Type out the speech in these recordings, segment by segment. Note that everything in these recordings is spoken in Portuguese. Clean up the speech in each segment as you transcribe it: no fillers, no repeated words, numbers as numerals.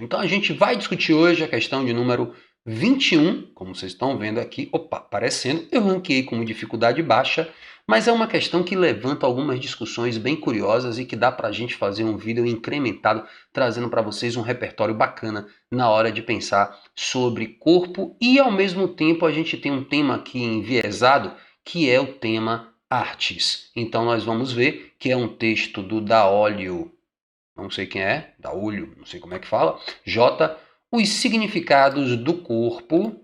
Então a gente vai discutir hoje a questão de número 21, como vocês estão vendo aqui, opa, aparecendo, eu ranqueei como dificuldade baixa, mas é uma questão que levanta algumas discussões bem curiosas e que dá para a gente fazer um vídeo incrementado, trazendo para vocês um repertório bacana na hora de pensar sobre corpo e ao mesmo tempo a gente tem um tema aqui enviesado, que é o tema artes. Então nós vamos ver que é um texto do Daolio, não sei quem é, Daolio, não sei como é que fala, J, os significados do corpo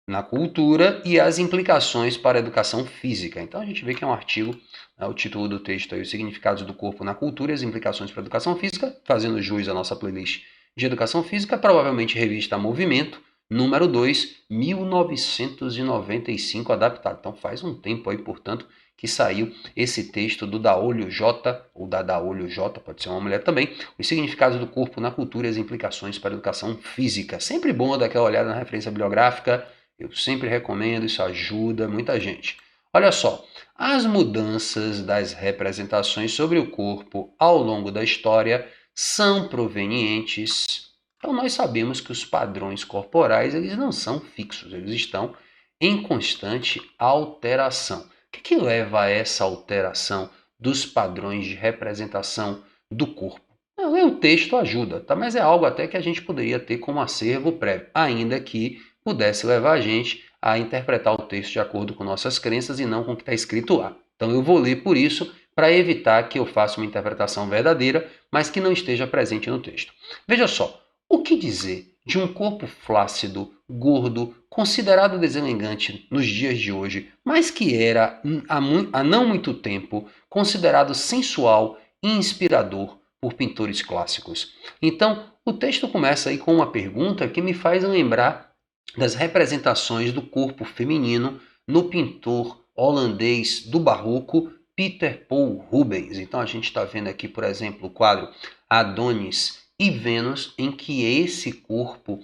na cultura e as implicações para a educação física. Então a gente vê que é um artigo, né, o título do texto é Os significados do corpo na cultura e as implicações para a educação física, fazendo jus à nossa playlist de educação física, provavelmente revista Movimento, número 2, 1995, adaptado. Então faz um tempo aí, portanto, que saiu esse texto do Daolio J, ou da Daolio J, pode ser uma mulher também, os significados do corpo na cultura e as implicações para a educação física. Sempre bom dar aquela olhada na referência bibliográfica, eu sempre recomendo, isso ajuda muita gente. Olha só, as mudanças das representações sobre o corpo ao longo da história são provenientes. Então nós sabemos que os padrões corporais eles não são fixos, eles estão em constante alteração. O que leva a essa alteração dos padrões de representação do corpo? Ler o texto ajuda, tá? Mas é algo até que a gente poderia ter como acervo prévio, ainda que pudesse levar a gente a interpretar o texto de acordo com nossas crenças e não com o que está escrito lá. Então eu vou ler por isso, para evitar que eu faça uma interpretação verdadeira, mas que não esteja presente no texto. Veja só, o que dizer de um corpo flácido, gordo, considerado deselegante nos dias de hoje, mas que era, há não muito tempo, considerado sensual e inspirador por pintores clássicos? Então, o texto começa aí com uma pergunta que me faz lembrar das representações do corpo feminino no pintor holandês do Barroco, Peter Paul Rubens. Então a gente está vendo aqui, por exemplo, o quadro Adonis e Vênus, em que esse corpo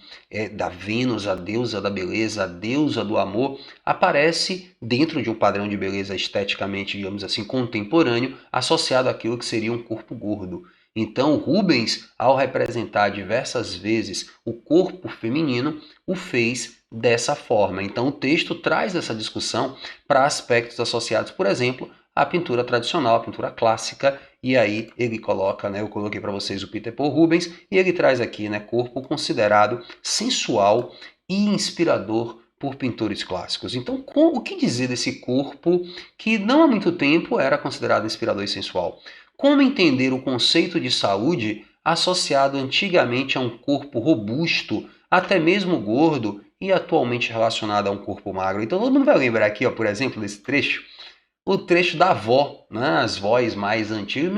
da Vênus, a deusa da beleza, a deusa do amor, aparece dentro de um padrão de beleza esteticamente, digamos assim, contemporâneo, associado àquilo que seria um corpo gordo. Então, Rubens, ao representar diversas vezes o corpo feminino, o fez dessa forma. Então, o texto traz essa discussão para aspectos associados, por exemplo, à pintura tradicional, à pintura clássica, e aí ele coloca, né, eu coloquei para vocês o Peter Paul Rubens, e ele traz aqui, né, corpo considerado sensual e inspirador por pintores clássicos. Então, o que dizer desse corpo que não há muito tempo era considerado inspirador e sensual? Como entender o conceito de saúde associado antigamente a um corpo robusto, até mesmo gordo, e atualmente relacionado a um corpo magro? Então todo mundo vai lembrar aqui, ó, por exemplo, desse trecho, o trecho da avó, né? As vós mais antigas,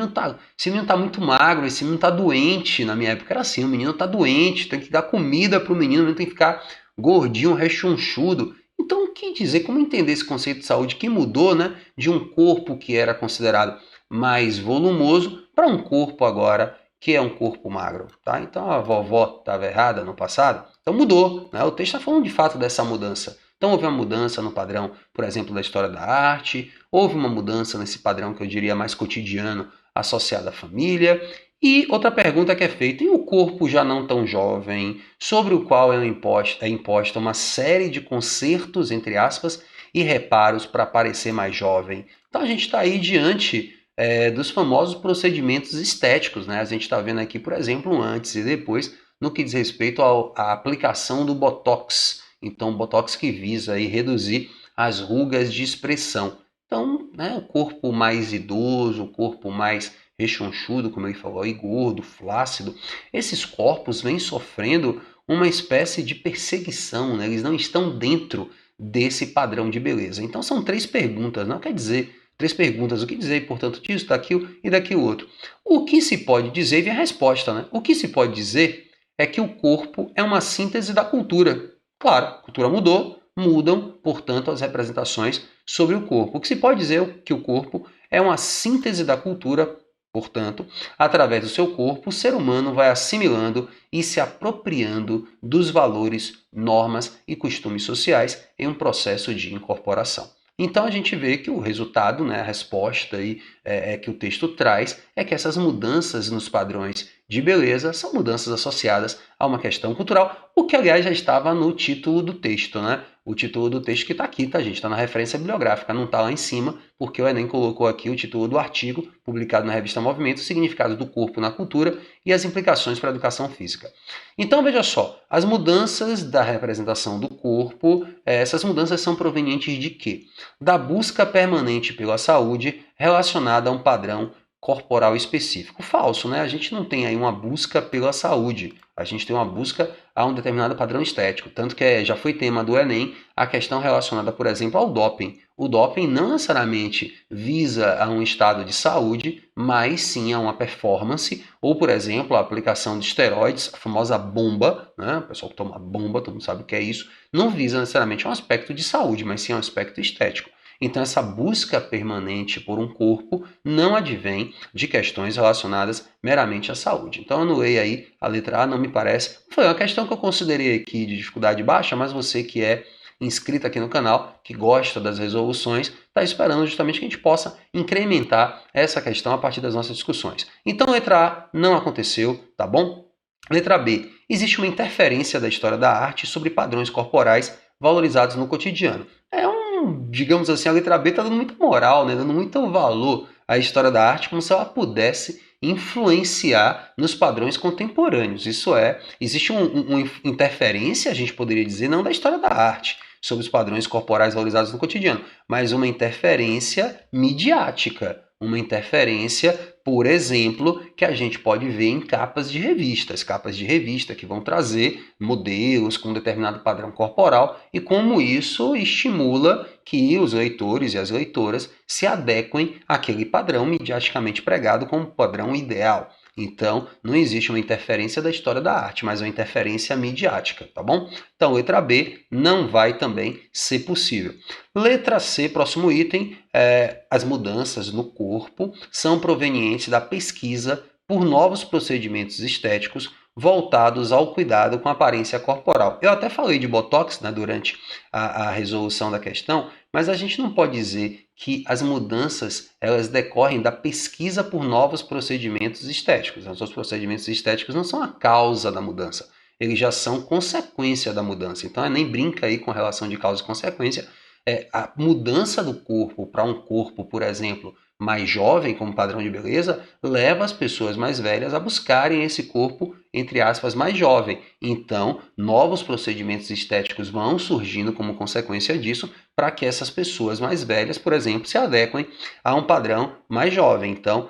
esse menino tá muito magro, esse menino tá doente. Na minha época era assim, o menino tá doente, tem que dar comida pro menino, o menino tem que ficar gordinho, rechonchudo. Então, o que dizer, como entender esse conceito de saúde que mudou, né, de um corpo que era considerado mais volumoso para um corpo agora que é um corpo magro, tá? Então a vovó estava errada no passado, então mudou, né? O texto está falando de fato dessa mudança. Então houve uma mudança no padrão, por exemplo, da história da arte, houve uma mudança nesse padrão que eu diria mais cotidiano, associado à família. E outra pergunta que é feita, e o corpo já não tão jovem, sobre o qual é imposta uma série de consertos, entre aspas, e reparos para parecer mais jovem. Então a gente está aí diante dos famosos procedimentos estéticos, né? A gente está vendo aqui, por exemplo, um antes e depois, no que diz respeito à aplicação do Botox. Então, Botox que visa aí reduzir as rugas de expressão. Então, né, o corpo mais idoso, o corpo mais rechonchudo, como ele falou, e gordo, flácido, esses corpos vêm sofrendo uma espécie de perseguição, né? Eles não estão dentro desse padrão de beleza. Então, são três perguntas, não quer dizer três perguntas, o que dizer, portanto, disso, daquilo e daquilo outro. O que se pode dizer, e vem a resposta, né? O que se pode dizer é que o corpo é uma síntese da cultura. Claro, a cultura mudou, mudam, portanto, as representações sobre o corpo. O que se pode dizer é que o corpo é uma síntese da cultura, portanto, através do seu corpo, o ser humano vai assimilando e se apropriando dos valores, normas e costumes sociais em um processo de incorporação. Então a gente vê que o resultado, né, a resposta aí, que o texto traz é que essas mudanças nos padrões de beleza são mudanças associadas a uma questão cultural, o que aliás já estava no título do texto, né? O título do texto que está aqui, tá, gente? Está na referência bibliográfica, não está lá em cima, porque o Enem colocou aqui o título do artigo, publicado na revista Movimento, o significado do corpo na cultura e as implicações para a educação física. Então, veja só, as mudanças da representação do corpo, essas mudanças são provenientes de quê? Da busca permanente pela saúde relacionada a um padrão corporal específico. Falso, né? A gente não tem aí uma busca pela saúde, a gente tem uma busca a um determinado padrão estético, tanto que já foi tema do Enem a questão relacionada, por exemplo, ao doping. O doping não necessariamente visa a um estado de saúde, mas sim a uma performance, ou, por exemplo, a aplicação de esteroides, a famosa bomba, né? O pessoal que toma bomba, todo mundo sabe o que é isso, não visa necessariamente um aspecto de saúde, mas sim um aspecto estético. Então, essa busca permanente por um corpo não advém de questões relacionadas meramente à saúde. Então, eu anulei aí a letra A, não me parece. Foi uma questão que eu considerei aqui de dificuldade baixa, mas você que é inscrito aqui no canal, que gosta das resoluções, está esperando justamente que a gente possa incrementar essa questão a partir das nossas discussões. Então, letra A não aconteceu, tá bom? Letra B. Existe uma interferência da história da arte sobre padrões corporais valorizados no cotidiano. Digamos assim, a letra B está dando muita moral, né? Dando muito valor à história da arte, como se ela pudesse influenciar nos padrões contemporâneos. Isso existe uma interferência, a gente poderia dizer, não da história da arte, sobre os padrões corporais valorizados no cotidiano, mas uma interferência midiática, uma interferência, por exemplo, que a gente pode ver em capas de revista que vão trazer modelos com um determinado padrão corporal e como isso estimula que os leitores e as leitoras se adequem àquele padrão midiaticamente pregado como padrão ideal. Então, não existe uma interferência da história da arte, mas uma interferência midiática, tá bom? Então, letra B não vai também ser possível. Letra C, próximo item, as mudanças no corpo são provenientes da pesquisa por novos procedimentos estéticos voltados ao cuidado com a aparência corporal. Eu até falei de Botox, né, durante a resolução da questão, mas a gente não pode dizer que as mudanças elas decorrem da pesquisa por novos procedimentos estéticos. Os procedimentos estéticos não são a causa da mudança, eles já são consequência da mudança. Então, nem brinca aí com relação de causa e consequência. A mudança do corpo para um corpo, por exemplo, mais jovem, como padrão de beleza, leva as pessoas mais velhas a buscarem esse corpo, entre aspas, mais jovem. Então, novos procedimentos estéticos vão surgindo como consequência disso, para que essas pessoas mais velhas, por exemplo, se adequem a um padrão mais jovem. Então,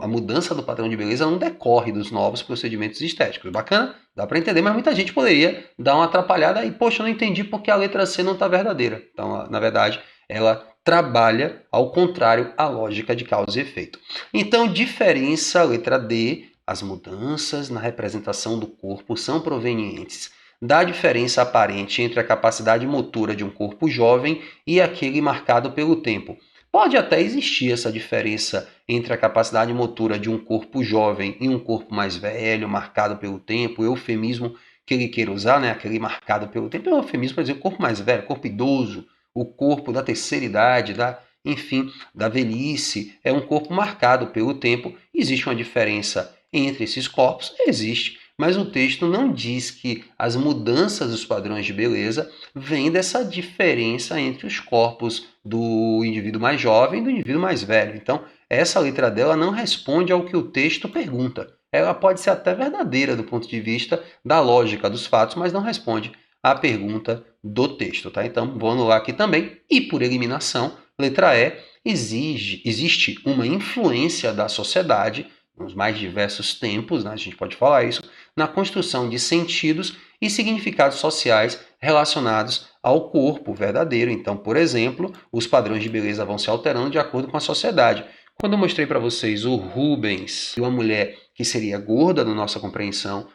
a mudança do padrão de beleza não decorre dos novos procedimentos estéticos. Bacana? Dá para entender, mas muita gente poderia dar uma atrapalhada e, poxa, eu não entendi porque a letra C não está verdadeira. Então, na verdade, ela trabalha ao contrário à lógica de causa e efeito. Então, diferença, letra D, as mudanças na representação do corpo são provenientes da diferença aparente entre a capacidade motora de um corpo jovem e aquele marcado pelo tempo. Pode até existir essa diferença entre a capacidade motora de um corpo jovem e um corpo mais velho, marcado pelo tempo, o eufemismo que ele queira usar, né? Aquele marcado pelo tempo é um eufemismo para dizer o corpo mais velho, corpo idoso, o corpo da terceira idade, enfim, da velhice, é um corpo marcado pelo tempo. Existe uma diferença entre esses corpos? Existe, mas o texto não diz que as mudanças dos padrões de beleza vêm dessa diferença entre os corpos do indivíduo mais jovem e do indivíduo mais velho. Então, essa letra dela não responde ao que o texto pergunta. Ela pode ser até verdadeira do ponto de vista da lógica dos fatos, mas não responde à pergunta do texto, tá? Então, vou anular aqui também. E por eliminação, letra E, existe uma influência da sociedade nos mais diversos tempos, né, a gente pode falar isso, na construção de sentidos e significados sociais relacionados ao corpo verdadeiro. Então, por exemplo, os padrões de beleza vão se alterando de acordo com a sociedade. Quando eu mostrei para vocês o Rubens e uma mulher que seria gorda na nossa compreensão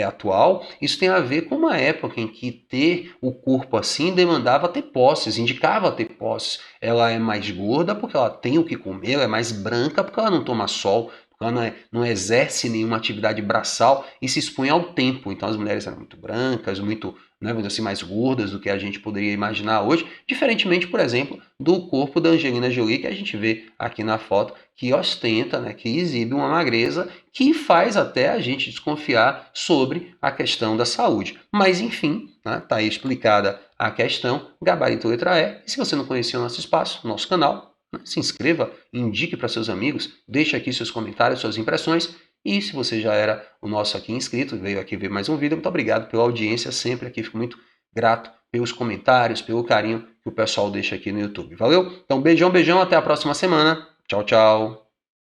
atual, isso tem a ver com uma época em que ter o corpo assim demandava ter posses, indicava ter posses. Ela é mais gorda porque ela tem o que comer, ela é mais branca porque ela não toma sol, ela não exerce nenhuma atividade braçal e se expõe ao tempo. Então as mulheres eram muito brancas, muito, né, vamos dizer assim, mais gordas do que a gente poderia imaginar hoje, diferentemente, por exemplo, do corpo da Angelina Jolie, que a gente vê aqui na foto, que ostenta, né, que exibe uma magreza que faz até a gente desconfiar sobre a questão da saúde. Mas, enfim, né, tá aí explicada a questão, gabarito letra E. E se você não conhecia o nosso espaço, nosso canal, né, se inscreva, indique para seus amigos, deixe aqui seus comentários, suas impressões. E se você já era o nosso aqui inscrito, veio aqui ver mais um vídeo, muito obrigado pela audiência sempre aqui, fico muito grato pelos comentários, pelo carinho que o pessoal deixa aqui no YouTube. Valeu? Então, beijão, beijão, até a próxima semana. Tchau, tchau.